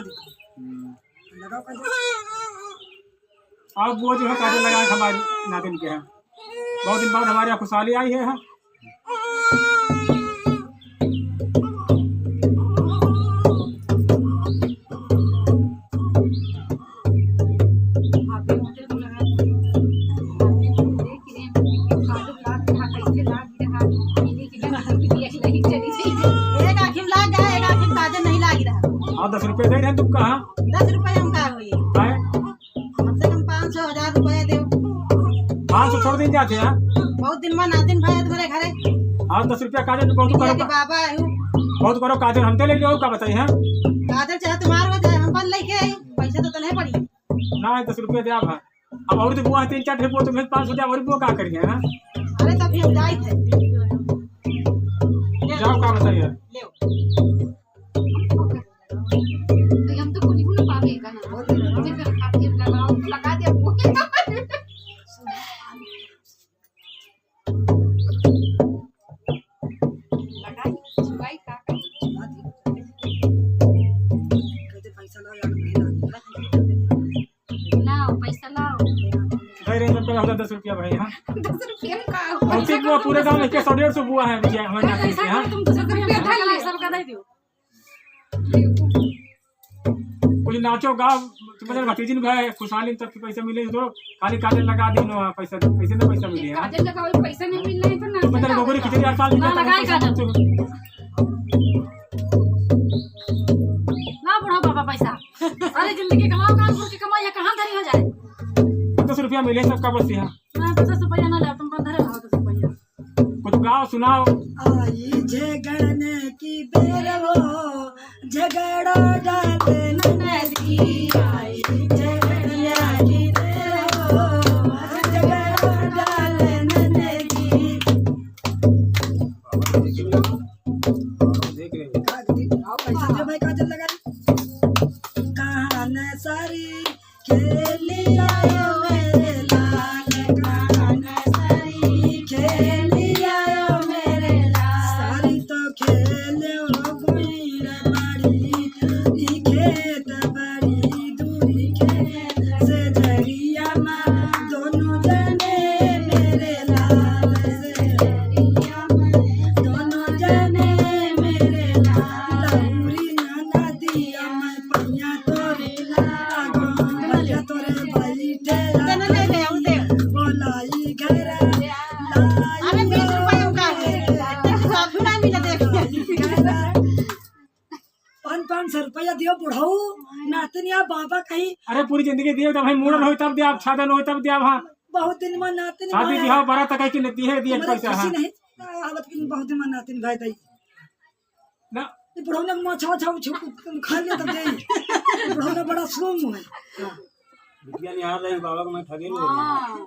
लगाओ काजल। अब वो जो है काजल लगाए हमारी नातिन के हैं, बहुत दिन बाद हमारे यहाँ खुशहाली आई है। हाँ 10 रुपये दे रहे तुम कहाँ? 10 रुपये हम का हुई कम से कम 500 1000 रुपया दे। 500 छोड़ दिन जाते हैं। बहुत दिन में नातिन भाई तुम्हारे घरे। हाँ 10 रुपया काजल बहुत करो बाबा बहुत करो काजल हम तो ले लो का बताइए हैं। काजल चाहे तुम्हारे वजह हम बन लेके आई पैसा तो नहीं पड़ी ना 10 रुपये दे आप। अब और तो बुआ 3-4 ठे बुआ तुम्हें 500 दे और बुआ का करिए है। अरे तब हम जाए थे जाओ का बताइए। ले हम तो कुछ नहीं पावेगा ना मुझे फिर खाते लगाओ लगा दे लगाई सुगाई का पैसा लाओ पैसा लाओ भाई रेंज पे 10 रुपया भाई। हाँ 10 रुपये का कौन बुआ पूरे गांव में 100-150 बुआ है हमारे नातिन के। हाँ तुम 10 रुपये उठा लो सबका दे दो कुछ नाचो गाओ तुम्हारे भतीजी ने भाई खुशहाली तक पैसे मिले तो खाली काजल लगा दी नो पैसा पैसे ना पैसा मिले। हाँ काजल लगाओ पैसा नहीं मिल रहा है तो ना मतलब गोगरी खिचड़ी 8 साल ना लगाई काजल ना बुढ़ा बाबा पैसा अरे जिंदगी कमाओ काम करके कमाई है कहाँ धरी हो जाए 10 रुपया मिले सबका बस। यहाँ मैं 10 रुपया ना ले तुम बंधरे रहो 10 रुपया कुछ गाओ सुनाओ। आई झगड़ने की बेर हो झगड़ा डाले नदी आई झगड़ने की बेर हो झगड़ा डाले नदी। देख रहे पैसा दे भाई काजल लगा कहान सारी खेली आयो मेरे लाल कहान सारी खेली आयो मेरे लाल सारी तो खेले हो गुईर बड़ी ई खेत बड़ी दूरी खेत से जरिया माँ दोनों जने मेरे लाल से जरिया माँ दोनों जने मेरे लाल लौरी ना दिया मैं पैया तोरे लागो भैया तोरे बैठे बोलाई घर अरे 20 रुपया का है साधु ना मिले देख 500 रुपया दियो बुढ़ाऊ नातनिया बाबा कहीं। अरे पूरी जिंदगी दिए तब भाई मूड़न हो तब दे आप छादन हो तब दे आप। हाँ बहुत दिन में नातिन शादी ब्याह बड़ा तक की नती है दिए पैसा। हाँ नहीं हालत की बहुत दिन में नातिन भाई दई ना ये बुढ़ाऊ ने माछा छाव छुप खा लिया तब दे बुढ़ाऊ ने बड़ा स्लोम है। बिटिया निहार रही बाबा को मैं ठगे नहीं। हां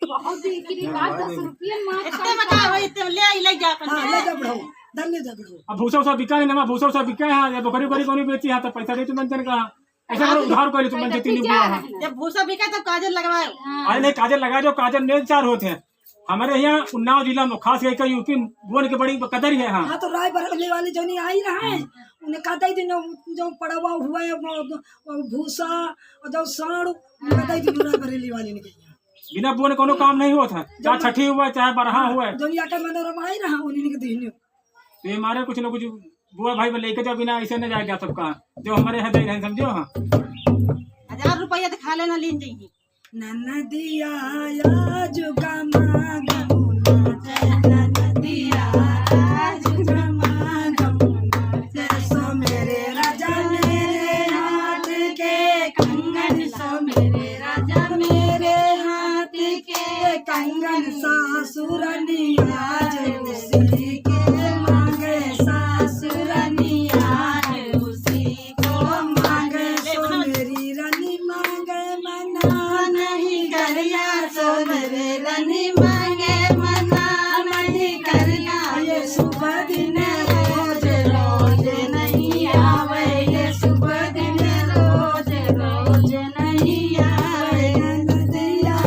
बहुत बिक्री बात 10 रुपये मां इतने बता हो इतने ले आई ले जा ले जा बुढ़ाऊ धर ले जा बुढ़ाऊ। अब भूसा उसा बिका नहीं ना भूसा उसा बिका है। या बकरी बकरी कोनी बेची है तो पैसा दे तुम मंजन का ऐसा करो उधार कर ले तुम मंजन 3 रुपया। हाँ जब भूसा बिका तो काजल लगवाओ। अरे नहीं काजल लगा जो काजल मेल 4 होते हैं हमारे यहाँ उन्नाव जिला में खास करके यूपी बोल के बड़ी कदर है। हाँ हाँ तो राय बरेली वाले जो नहीं आई रहा है उन्हें कहता ही दिन जो पड़ा हुआ हुआ है भूसा और जो साड़ कहता ही दिन राय बरेली वाले ने कही बिना बोने कोनो काम नहीं होता चाहे छठी हुआ चाहे बरहा हुआ। जो आकर मनोरमा आई रहा उन्हीं के दिन तो ये हमारे कुछ न कुछ बुआ भाई लेके जाओ बिना ऐसे न जाएगा सबका जो हमारे यहाँ दे रहे समझो। हाँ 1000 रुपया तो खा लेना लीन जाएगी नदिया या जुगा मांगा नदिया जुगा मांगा सो मेरे राजा मेरे हाथ के कंगन सो मेरे राजा मेरे हाथ के कंगन सासुरनिया उसी के मांगे सासुरनिया उसी को मांगे सो मेरी रानी मांगे मना नहीं करिया सो मेरे रानी मांगे मना नहीं करिया ये सुबह दिन रोज रोज नहीं आवे ये सुबह दिन रोज रोज नहीं आवे नदिया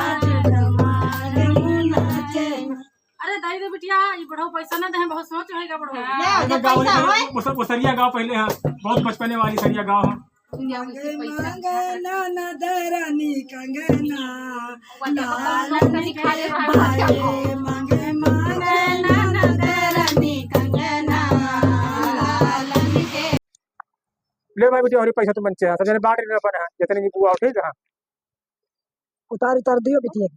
आज हमारे नाचे। अरे गाँव पैसा होए। वो सरिया गाँव पहले है, बहुत बचपने वाली सरिया गाँव है। दुनिया में से पैसा मांगना नदरनी कंगना लाल नहीं खा ले रहा है बाए मांगे मांगना नदरनी कंगना लाल के ले भाई बेटी और पैसा तो मन चाहिए, तो बांट लेना पड़ा है जितने की बुआ ठीक है। उतार उतार दियो बिटिया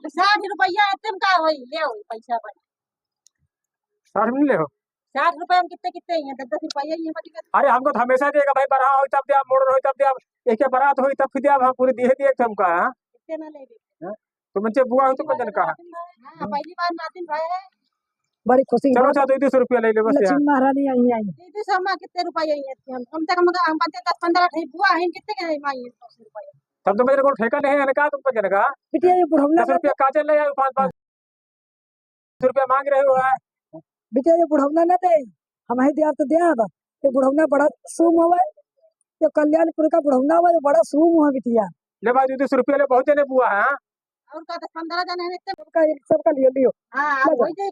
60 रुपया तुम का होई ले हो पैसा पर 60 में ले हो। 60 रुपया में कितने कितने हैं 10 रुपया ये मत कर अरे हमको तो हमेशा देगा भाई, बड़ा हो तब दे, मोड़ हो तब दे, एक के बारात हो तब दे, हम पूरी दिए दिए हमका है। कितने ना ले दे तो मंचे बुआ हो तो कंजन का हां पहली बार नातिन भाई है बड़ी खुशी चलो अच्छा 200 रुपया ले ले बस यार। लक्ष्मी महारानी आई आई दीदी समा कितने रुपया है हम कम से कम हम 10-15 थे बुआ है कितने के माई 100 रुपया तब तो मेरे को ठेका नहीं है का, तुम कंजन का बिटिया ये बुढ़ौना 10 रुपया काजल ले आए, 5-5 रुपया मांग रहे हो। बिटिया ये बुढ़ौना न दे हम ही दिया तो दिया बा ये बुढ़ौना बड़ा सूम हुआ ये कल्याणपुर का बुढ़ौना हुआ ये बड़ा सूम हुआ बिटिया ले भाई 200 रुपया ले, बहुत जने बुआ है। और का 10-15 जने हैं सबका लिए लियो हां वही